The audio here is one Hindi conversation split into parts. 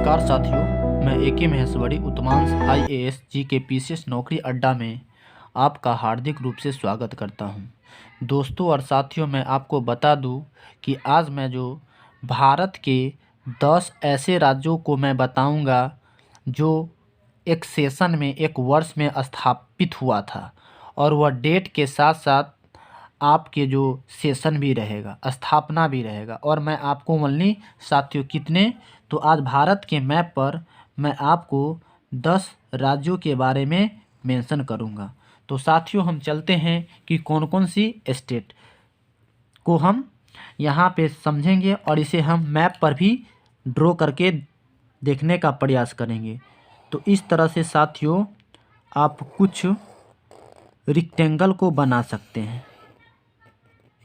नमस्कार साथियों, मैं ए.के. महेश्वरी उत्तमांश IAS जीके PCS नौकरी अड्डा में आपका हार्दिक रूप से स्वागत करता हूं। दोस्तों और साथियों, मैं आपको बता दूं कि आज मैं जो भारत के 10 ऐसे राज्यों को मैं बताऊंगा जो एक सेशन में एक वर्ष में स्थापित हुआ था, और वह डेट के साथ साथ आपके जो सेशन भी रहेगा, स्थापना भी रहेगा। और मैं आपको ओनली साथियों कितने, तो आज भारत के मैप पर मैं आपको 10 राज्यों के बारे में मेंशन करूंगा। तो साथियों हम चलते हैं कि कौन कौन सी स्टेट को हम यहाँ पे समझेंगे और इसे हम मैप पर भी ड्रॉ करके देखने का प्रयास करेंगे। तो इस तरह से साथियों आप कुछ रेक्टेंगल को बना सकते हैं।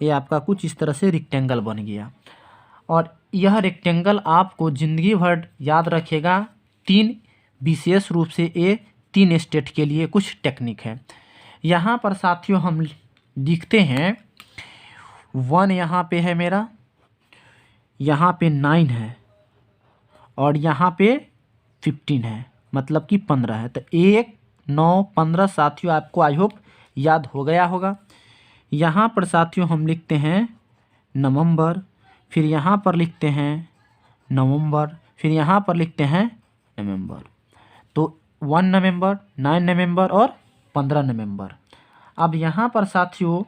ये आपका कुछ इस तरह से रेक्टेंगल बन गया, और यह रेक्टेंगल आपको ज़िंदगी भर याद रखेगा। 3 विशेष रूप से ये 3 स्टेट के लिए कुछ टेक्निक है। यहाँ पर साथियों हम लिखते हैं 1 यहाँ पे है मेरा, यहाँ पे 9 है और यहाँ पे 15 है, मतलब कि 15 है। तो 1, 9, 15 साथियों आपको आई होप याद हो गया होगा। यहाँ पर साथियों हम लिखते हैं नवंबर, फिर यहाँ पर लिखते हैं नवंबर, फिर यहाँ पर लिखते हैं नवंबर। तो 1 नवंबर, 9 नवंबर और 15 नवंबर। अब यहाँ पर साथियों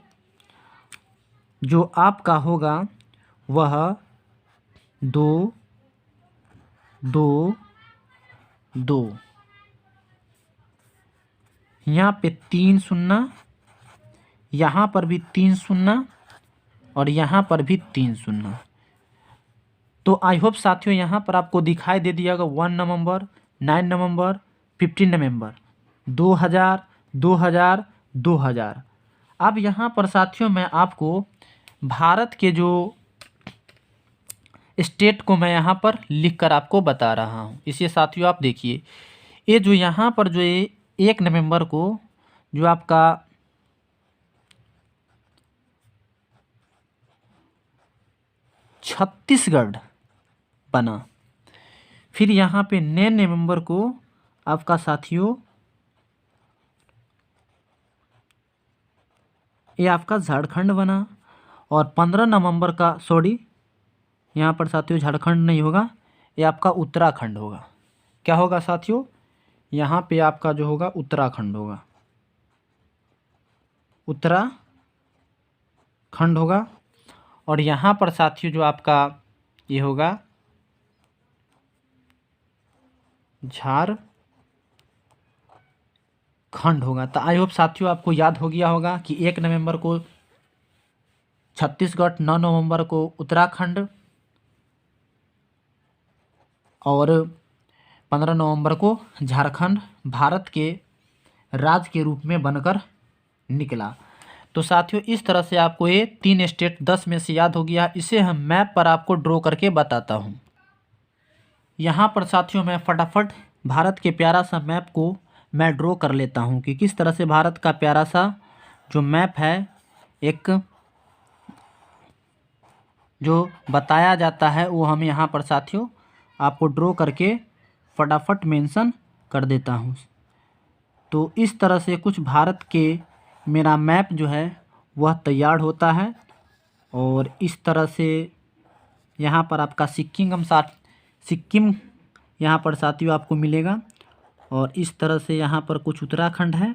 जो आपका होगा वह 2, 2, 2, यहाँ पे 3 शून्य, यहाँ पर भी 3 शून्य और यहाँ पर भी 3 शून्य। तो आई होप साथियों यहाँ पर आपको दिखाई दे दिया होगा 1 नवंबर, 9 नवंबर, 15 नवंबर, 2000, 2000, 2000। अब यहाँ पर साथियों मैं आपको भारत के जो स्टेट को मैं यहाँ पर लिखकर आपको बता रहा हूँ। इसे साथियों आप देखिए, ये जो यहाँ पर जो 1 नवंबर को जो आपका छत्तीसगढ़ बना, फिर यहाँ पे 9 नवंबर को आपका साथियों ये आपका झारखंड बना, और 15 नवंबर का यहाँ पर साथियों झारखंड नहीं होगा, ये आपका उत्तराखंड होगा। क्या होगा साथियों, यहाँ पे आपका जो होगा उत्तराखंड होगा, उत्तराखंड होगा। और यहाँ पर साथियों जो आपका ये होगा झारखंड होगा। तो आई होप साथियों आपको याद हो गया होगा कि 1 नवंबर को छत्तीसगढ़, 9 नवंबर को उत्तराखंड और 15 नवंबर को झारखंड भारत के राज्य के रूप में बनकर निकला। तो साथियों इस तरह से आपको ये 3 स्टेट 10 में से याद हो गया। इसे हम मैप पर आपको ड्रॉ करके बताता हूँ। यहाँ पर साथियों मैं फटाफट भारत के प्यारा सा मैप को मैं ड्रॉ कर लेता हूँ कि किस तरह से भारत का प्यारा सा जो मैप है एक जो बताया जाता है वो हम यहाँ पर साथियों आपको ड्रॉ करके फटाफट मेंशन कर देता हूँ। तो इस तरह से कुछ भारत के मेरा मैप जो है वह तैयार होता है, और इस तरह से यहाँ पर आपका सिक्किम यहाँ पर साथियों आपको मिलेगा, और इस तरह से यहाँ पर कुछ उत्तराखंड है,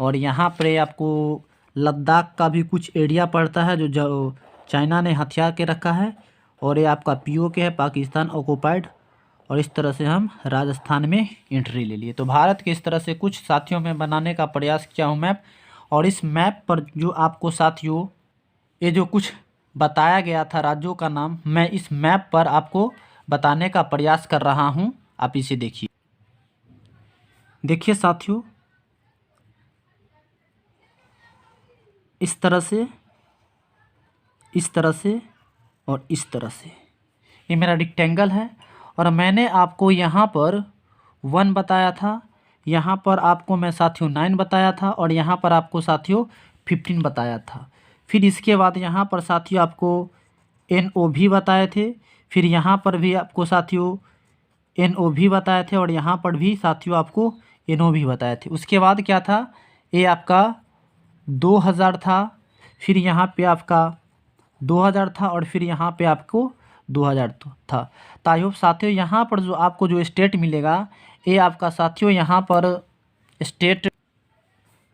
और यहाँ पर आपको लद्दाख का भी कुछ एरिया पड़ता है जो चाइना ने हथिया के रखा है, और ये आपका POK है, पाकिस्तान ऑक्युपाइड। और इस तरह से हम राजस्थान में एंट्री ले लिए। तो भारत के इस तरह से कुछ साथियों में बनाने का प्रयास किया हूँ मैप। और इस मैप पर जो आपको साथियों ये जो कुछ बताया गया था राज्यों का नाम, मैं इस मैप पर आपको बताने का प्रयास कर रहा हूँ। आप इसे देखिए, देखिए साथियों इस तरह से, इस तरह से और इस तरह से ये मेरा रेक्टेंगल है। और मैंने आपको यहाँ पर 1 बताया था, यहाँ पर आपको मैं साथियों 9 बताया था, और यहाँ पर आपको साथियों 15 बताया था। फिर इसके बाद यहाँ पर साथियों आपको NO भी बताए थे। फिर यहाँ पर भी आपको साथियों NO भी बताए थे और यहाँ पर भी साथियों आपको NO भी बताए थे। उसके बाद क्या था, ये आपका 2000 था, फिर यहाँ पे आपका 2000 था और फिर यहाँ पे आपको 2000 था। तो आई होप साथियों यहाँ पर जो आपको जो स्टेट मिलेगा, ये आपका साथियों यहाँ पर स्टेट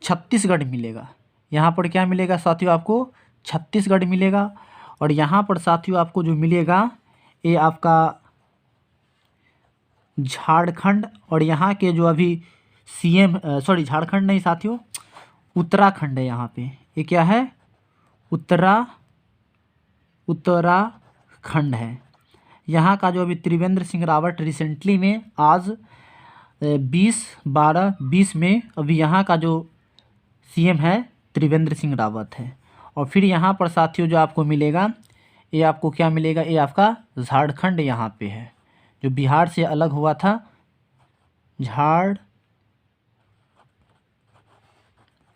छत्तीसगढ़ मिलेगा। यहाँ पर क्या मिलेगा साथियों, आपको छत्तीसगढ़ मिलेगा। और यहाँ पर साथियों आपको जो मिलेगा, ये आपका झारखंड, और यहाँ के जो अभी CM सॉरी झारखंड नहीं साथियों, उत्तराखंड है यहाँ पे। ये क्या है, उत्तराखंड है। यहाँ का जो अभी त्रिवेंद्र सिंह रावत रिसेंटली में आज 20/12/20 में अभी यहाँ का जो CM है त्रिवेंद्र सिंह रावत है। और फिर यहाँ पर साथियों जो आपको मिलेगा, ये आपको क्या मिलेगा, ये आपका झारखंड यहाँ पे है, जो बिहार से अलग हुआ था।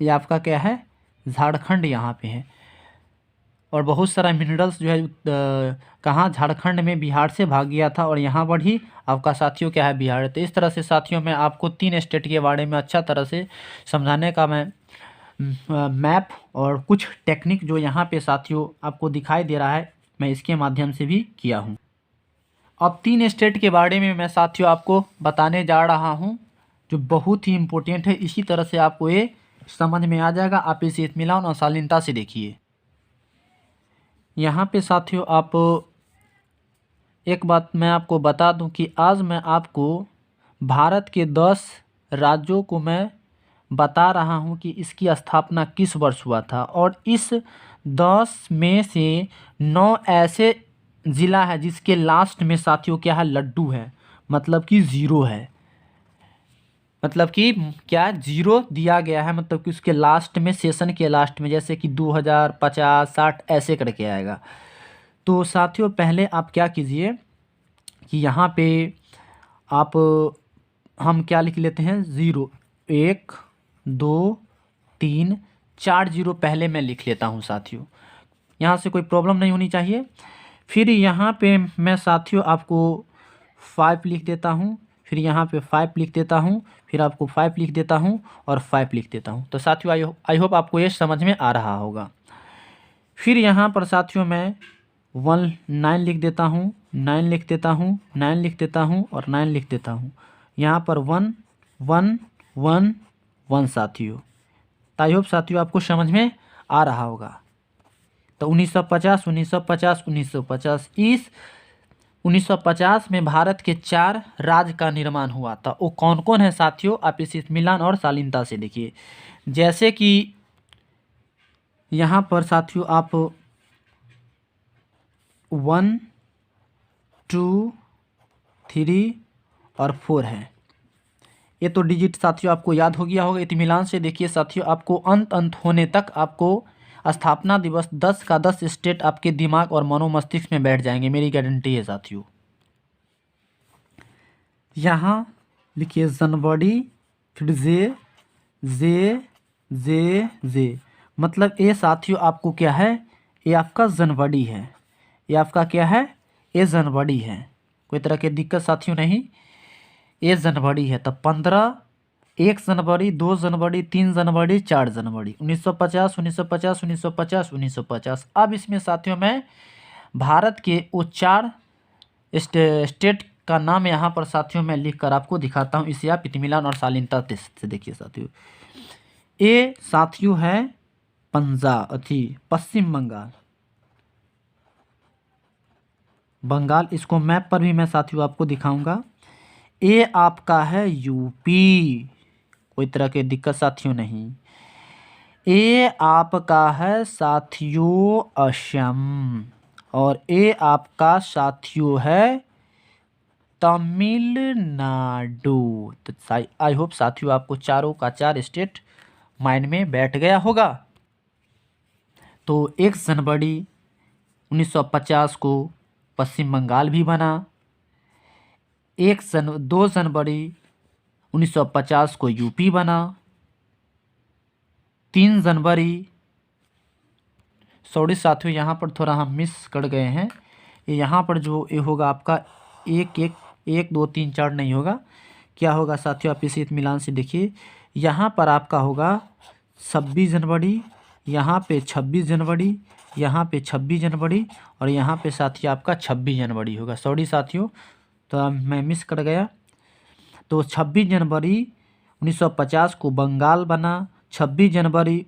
ये आपका क्या है, झारखंड यहाँ पे है। और बहुत सारा मिनरल्स जो है कहाँ, झारखंड में बिहार से भाग गया था, और यहाँ पर ही आपका साथियों क्या है, बिहार है। तो इस तरह से साथियों मैं आपको 3 स्टेट के बारे में अच्छा तरह से समझाने का मैं मैप और कुछ टेक्निक जो यहाँ पे साथियों आपको दिखाई दे रहा है, मैं इसके माध्यम से भी किया हूँ। अब 3 स्टेट के बारे में मैं साथियों आपको बताने जा रहा हूँ, जो बहुत ही इम्पोर्टेंट है। इसी तरह से आपको ये समझ में आ जाएगा। आप इसे इत्मीनान और शालीनता से देखिए। यहाँ पे साथियों आप एक बात मैं आपको बता दूं कि आज मैं आपको भारत के 10 राज्यों को मैं बता रहा हूं कि इसकी स्थापना किस वर्ष हुआ था। और इस 10 में से 9 ऐसे ज़िला है जिसके लास्ट में साथियों क्या है, लड्डू है, मतलब कि 0 है, मतलब कि क्या 0 दिया गया है, मतलब कि उसके लास्ट में, सेशन के लास्ट में, जैसे कि 2000, 50, 60 ऐसे करके आएगा। तो साथियों पहले आप क्या कीजिए कि यहाँ पे आप हम क्या लिख लेते हैं, 0, 1, 2, 3, 4 0 पहले मैं लिख लेता हूँ साथियों। यहाँ से कोई प्रॉब्लम नहीं होनी चाहिए। फिर यहाँ पे मैं साथियों आपको 5 लिख देता हूँ, फिर यहाँ पे 5 लिख देता हूँ, फिर आपको 5 लिख देता हूँ और 5 लिख देता हूँ। तो साथियों आई होप आपको ये समझ में आ रहा होगा। फिर यहाँ पर साथियों मैं 9 लिख देता हूँ, 9 लिख देता हूँ, 9 लिख देता हूँ और 9 लिख देता हूँ। यहाँ पर 1 1 1 1 साथियों। तो आई होप साथियों आपको समझ में आ रहा होगा। तो 1950 1950 1950 इस 1950 में भारत के 4 राज्य का निर्माण हुआ था। वो कौन कौन है साथियों, आप इसे इत्मीनान और शालीनता से देखिए। जैसे कि यहाँ पर साथियों आप 1 2 3 और 4 है। ये तो डिजिट साथियों आपको याद हो गया होगा। इत्मीनान से देखिए साथियों, आपको अंत होने तक आपको स्थापना दिवस 10 का 10 स्टेट आपके दिमाग और मनोमस्तिष्क में बैठ जाएंगे, मेरी गारंटी है साथियों। यहाँ लिखिए जनवरी, फिर जे, मतलब ये साथियों आपको क्या है, ये आपका जनवरी है, ये आपका क्या है, ये जनवरी है। कोई तरह की दिक्कत साथियों नहीं, ये जनवरी है। तो 15, 1 जनवरी, 2 जनवरी, 3 जनवरी, 4 जनवरी, 1950 1950 1950 1950। अब इसमें साथियों मैं भारत के वो 4 स्टेट का नाम यहाँ पर साथियों मैं लिख कर आपको दिखाता हूँ। इसे आप इत्मीनान और शालीनता से देखिए साथियों। ये साथियों है पश्चिम बंगाल। इसको मैप पर भी मैं साथियों आपको दिखाऊंगा। ये आपका है यूपी, कोई तरह की दिक्कत साथियों नहीं। ये आपका है साथियों असम, और ये आपका साथियों है तमिलनाडु। तो आई होप साथियों आपको चारों का 4 स्टेट माइंड में बैठ गया होगा। तो 1 जनवरी 1950 को पश्चिम बंगाल भी बना। 2 जनवरी 1950 को यूपी बना। 3 जनवरी, सॉरी साथियों यहाँ पर थोड़ा हम मिस कर गए हैं। ये यहाँ पर जो ये होगा आपका 1 1 1 2 3 4 नहीं होगा। क्या होगा साथियों, आप इसे इत्मीनान से देखिए। यहाँ पर आपका होगा 26 जनवरी, यहाँ पे 26 जनवरी, यहाँ पे 26 जनवरी और यहाँ पे साथियों आपका 26 जनवरी होगा। सॉरी साथियों, तो मैं मिस कर गया। तो 26 जनवरी 1950 को बंगाल बना, 26 जनवरी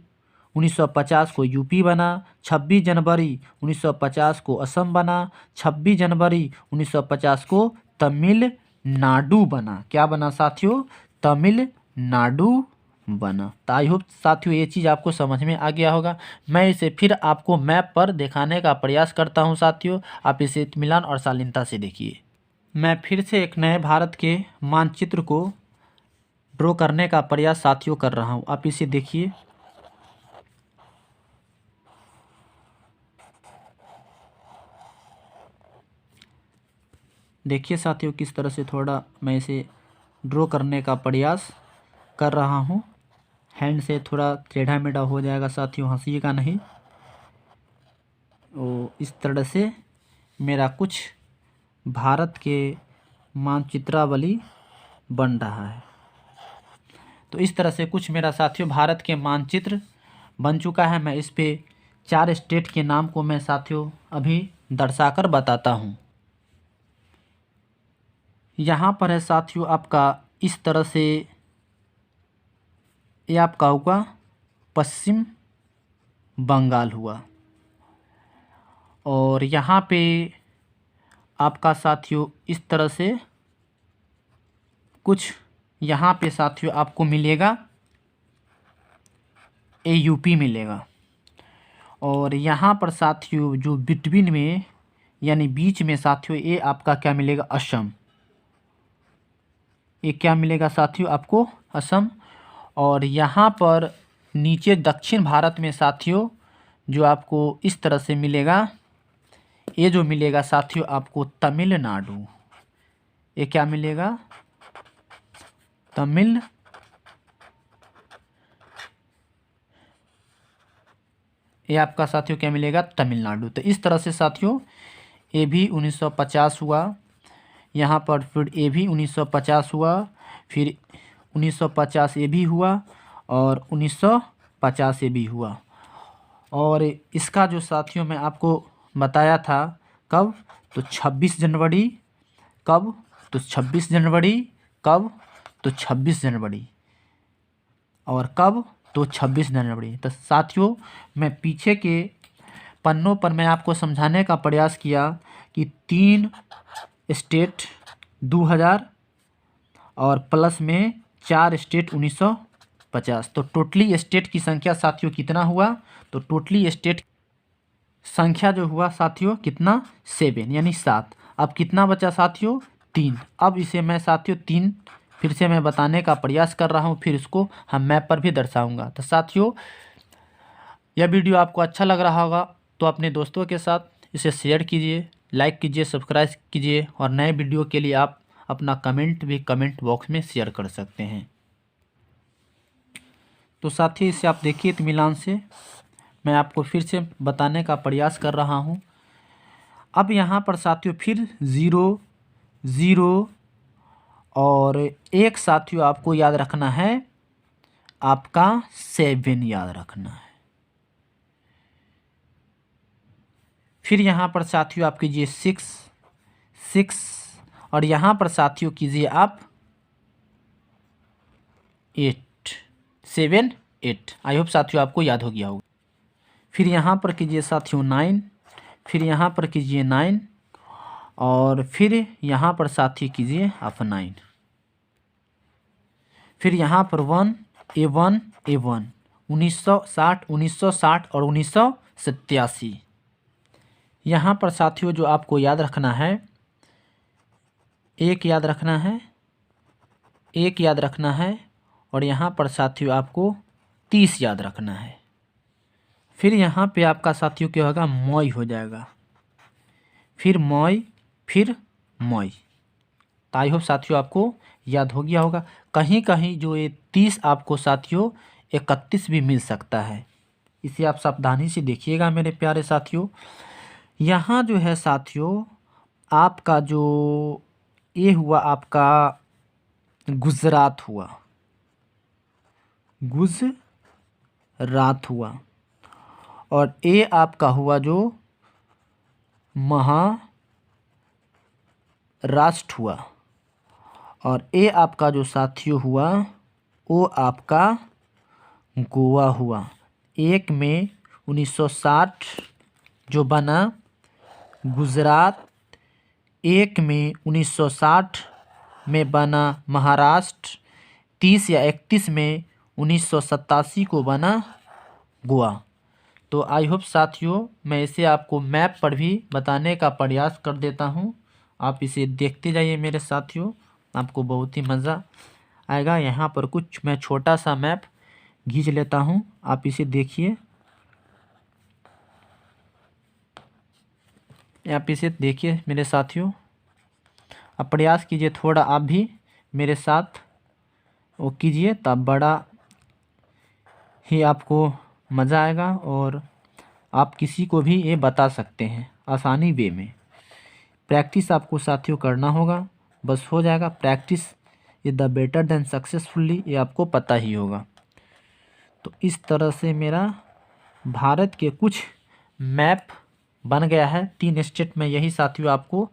1950 को यूपी बना, 26 जनवरी 1950 को असम बना, 26 जनवरी 1950 को तमिलनाडु बना। क्या बना साथियों, तमिलनाडु बना। तो आई होप साथियों ये चीज़ आपको समझ में आ गया होगा। मैं इसे फिर आपको मैप पर दिखाने का प्रयास करता हूं साथियों, आप इसे इत्मीनान और शालीनता से देखिए। मैं फिर से एक नए भारत के मानचित्र को ड्रॉ करने का प्रयास साथियों कर रहा हूं, आप इसे देखिए। देखिए साथियों किस तरह से थोड़ा मैं इसे ड्रॉ करने का प्रयास कर रहा हूं। हैंड से थोड़ा टेढ़ा मेढ़ा हो जाएगा साथियों, हंसिएगा नहीं। तो इस तरह से मेरा कुछ भारत के मानचित्रावली बन रहा है। तो इस तरह से कुछ मेरा साथियों भारत के मानचित्र बन चुका है। मैं इस पे 4 स्टेट के नाम को मैं साथियों अभी दर्शाकर बताता हूँ। यहाँ पर है साथियों आपका इस तरह से, ये आपका होगा पश्चिम बंगाल हुआ। और यहाँ पे आपका साथियों इस तरह से कुछ यहाँ पे साथियों आपको मिलेगा, ये यूपी मिलेगा। और यहाँ पर साथियों जो बिटवीन में यानी बीच में साथियों ये आपका क्या मिलेगा, असम। ये क्या मिलेगा साथियों आपको, असम। और यहाँ पर नीचे दक्षिण भारत में साथियों जो आपको इस तरह से मिलेगा, ये जो मिलेगा साथियों आपको तमिलनाडु। ये क्या मिलेगा, ये आपका साथियों क्या मिलेगा, तमिलनाडु। तो इस तरह से साथियों ये भी 1950 हुआ, यहाँ पर फिर ये भी 1950 हुआ, फिर 1950 ये भी हुआ और 1950 ये भी हुआ। और इसका जो साथियों मैं आपको बताया था कब, तो 26 जनवरी। कब, तो 26 जनवरी। कब, तो 26 जनवरी। और कब, तो 26 जनवरी। तो साथियों मैं पीछे के पन्नों पर मैं आपको समझाने का प्रयास किया कि 3 स्टेट 2000 और प्लस में 4 स्टेट 1950। तो टोटली स्टेट की संख्या साथियों कितना हुआ, तो टोटली स्टेट संख्या जो हुआ साथियों कितना, 7 यानी 7। अब कितना बचा साथियों, 3। अब इसे मैं साथियों 3 फिर से मैं बताने का प्रयास कर रहा हूँ, फिर इसको हम मैप पर भी दर्शाऊंगा। तो साथियों यह वीडियो आपको अच्छा लग रहा होगा तो अपने दोस्तों के साथ इसे शेयर कीजिए, लाइक कीजिए, सब्सक्राइब कीजिए और नए वीडियो के लिए आप अपना कमेंट भी कमेंट बॉक्स में शेयर कर सकते हैं। तो साथियों इसे आप देखिए इत्मीनान से, मैं आपको फिर से बताने का प्रयास कर रहा हूँ। अब यहाँ पर साथियों फिर 0 0 और 1 साथियों आपको याद रखना है, आपका 7 याद रखना है। फिर यहाँ पर साथियों आप कीजिए 6 6 और यहाँ पर साथियों कीजिए आप 8 7 8। आई होप साथियों आपको याद हो गया होगा। फिर यहाँ पर कीजिए साथियों 9, फिर यहाँ पर कीजिए 9 और फिर यहाँ पर साथी कीजिए आप 9। फिर यहाँ पर 1 A1 A1 1960 1960 और 1987। यहाँ पर साथियों जो आपको याद रखना है, 1 याद रखना है, 1 याद रखना है और यहाँ पर साथियों आपको 30 याद रखना है। फिर यहाँ पे आपका साथियों क्या होगा, मई हो जाएगा, फिर मई, फिर मई। तो आई होप साथियों आपको याद हो गया होगा। कहीं कहीं जो ये 30 आपको साथियों 31 भी मिल सकता है, इसे आप सावधानी से देखिएगा मेरे प्यारे साथियों। यहाँ जो है साथियों आपका जो ए हुआ आपका गुजरात हुआ, गुजरात हुआ। और ए आपका हुआ जो महाराष्ट्र हुआ। और ए आपका जो साथियों हुआ वो आपका गोवा हुआ। 1 मई 1960 जो बना गुजरात, 1 मई 1960 में बना महाराष्ट्र, 30 या 31 मई 1987 को बना गोवा। तो आई होप साथियों मैं इसे आपको मैप पर भी बताने का प्रयास कर देता हूँ। आप इसे देखते जाइए मेरे साथियों, आपको बहुत ही मज़ा आएगा। यहाँ पर कुछ मैं छोटा सा मैप खींच लेता हूँ, आप इसे देखिए। आप इसे देखिए मेरे साथियों, आप प्रयास कीजिए थोड़ा आप भी मेरे साथ वो कीजिए, तब बड़ा ही आपको मज़ा आएगा और आप किसी को भी ये बता सकते हैं आसानी वे में। प्रैक्टिस आपको साथियों करना होगा, बस हो जाएगा। Practice is the better than successfully, ये आपको पता ही होगा। तो इस तरह से मेरा भारत के कुछ मैप बन गया है। 3 स्टेट में यही साथियों आपको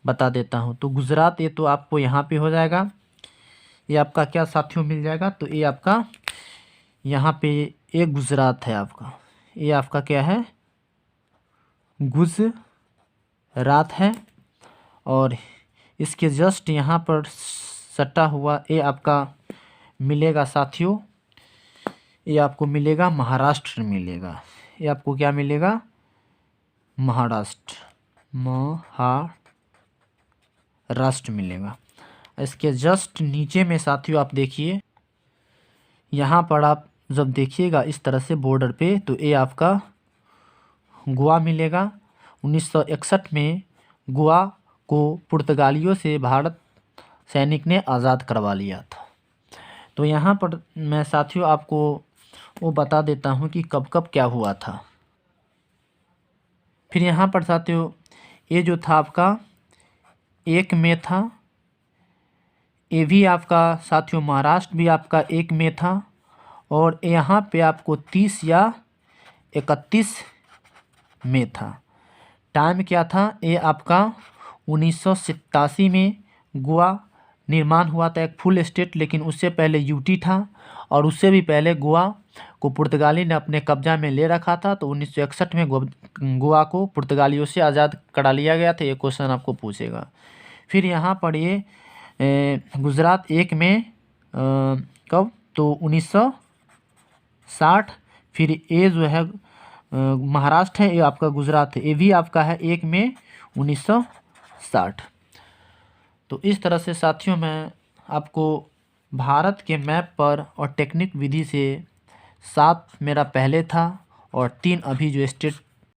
बता देता हूँ। तो गुजरात ये तो आपको यहाँ पे हो जाएगा, ये आपका क्या साथियों मिल जाएगा। तो ये आपका यहाँ पे एक गुजरात है आपका, ये आपका क्या है गुजरात है। और इसके जस्ट यहाँ पर सटा हुआ ये आपका मिलेगा साथियों, ये आपको मिलेगा महाराष्ट्र मिलेगा। ये आपको क्या मिलेगा महाराष्ट्र मिलेगा। इसके जस्ट नीचे में साथियों आप देखिए, यहाँ पर आप जब देखिएगा इस तरह से बॉर्डर पे, तो ये आपका गोवा मिलेगा। 1961 में गोवा को पुर्तगालियों से भारत सैनिक ने आज़ाद करवा लिया था। तो यहाँ पर मैं साथियों आपको वो बता देता हूँ कि कब कब क्या हुआ था। फिर यहाँ पर साथियों ये जो था आपका 1 मई था, ये भी आपका साथियों महाराष्ट्र भी आपका 1 मई था। और यहाँ पे आपको 30 या 31 मई था। टाइम क्या था, ये आपका 1987 में गोवा निर्माण हुआ था, एक फुल स्टेट। लेकिन उससे पहले यूटी था और उससे भी पहले गोवा को पुर्तगाली ने अपने कब्जा में ले रखा था। तो 1961 में गोवा को पुर्तगालियों से आज़ाद करा लिया गया था। ये क्वेश्चन आपको पूछेगा। फिर यहाँ पर ये गुजरात 1 में कब, तो 1960। फिर ये जो है महाराष्ट्र है, ये आपका गुजरात है, ये भी आपका है 1 मई 1960। तो इस तरह से साथियों मैं आपको भारत के मैप पर और टेक्निक विधि से 7 मेरा पहले था और 3 अभी जो स्टेट